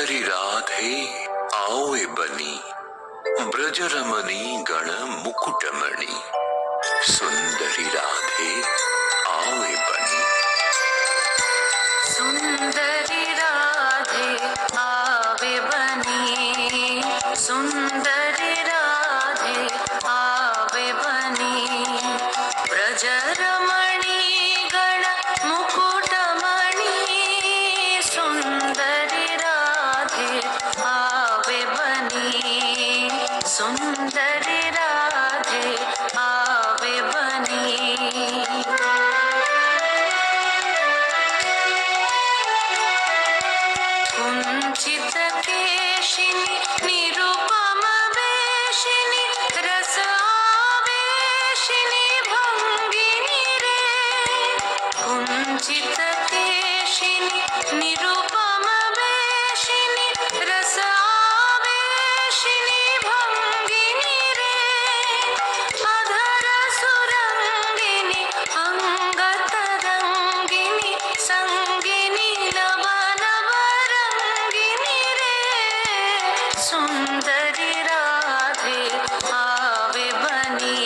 सुंदरी राधे आओए बनी, ब्रजरमणी गण मुकुटमणि। सुंदरी राधे आओए बनी। सुंदरी राधे आवे बनी, सुंदरी राधे आवे बनी। ब्रजरमणी गण मुकुटमणि, सुंदरी राधे आवे बनी, सुंदरी राधे आवे बनी। कुंचित केशिनी निरुपम वेशिनी, रस आवेशिनी भंगिनी रे। कुंचित केशिनी निरुपम वेशिनी, रस आवेशिनी भंगिनी रे। अधर सुरंगिनी अंग तरंगिनी, संगिनी नवन रंगिनी रे। सुंदरी राधे आवे बनी,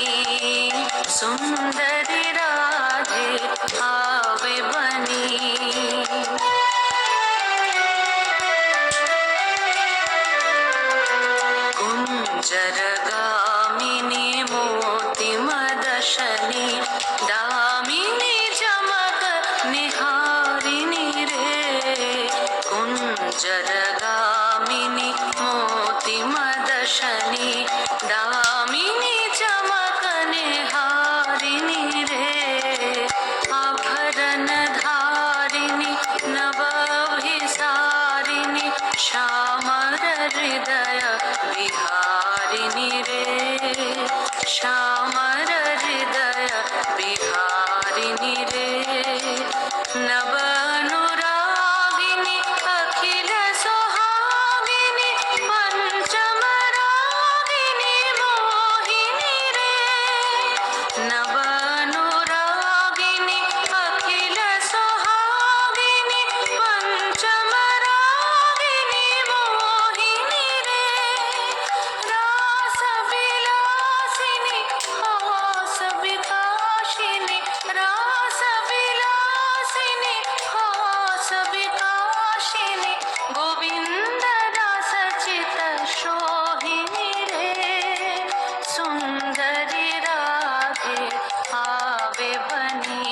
सुंदरी राधे आवे बनी। कुंजरगामिनी मोति मदशनी, दामिनी चमक निहारिनी रे। कुंजरगामिनी मोति मदशनी, दामिनी चमक निहारिनी रे। आभरण धारिणी नवाभिसारिणी, श्यामर हृदय विहारिणी रे। श्यामर हृदय विहारिणी रे। नव अनुरागिनी अखिल सुहागिनी, पंचम रागिनी मोहिनी रे। नव अनुरागिनी अखिल सुहागिनी, पंचम रागिनी मोहिनी रे। रास विलासिनी हास विकासिनी, रास विलासिनी हास विकासिनी, गोविंद दास चित सोहिनी रे। सुंदरी राधे आवे बनी,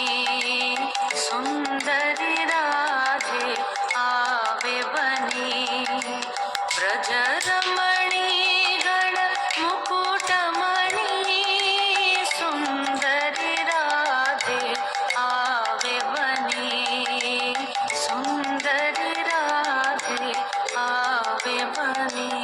सुंदरी राधे आवे बनी। ब्रजरमणी गण मुकुटमणि, सुंदरी राधे आवे बनी, सुंदरी राधे आवे बनी।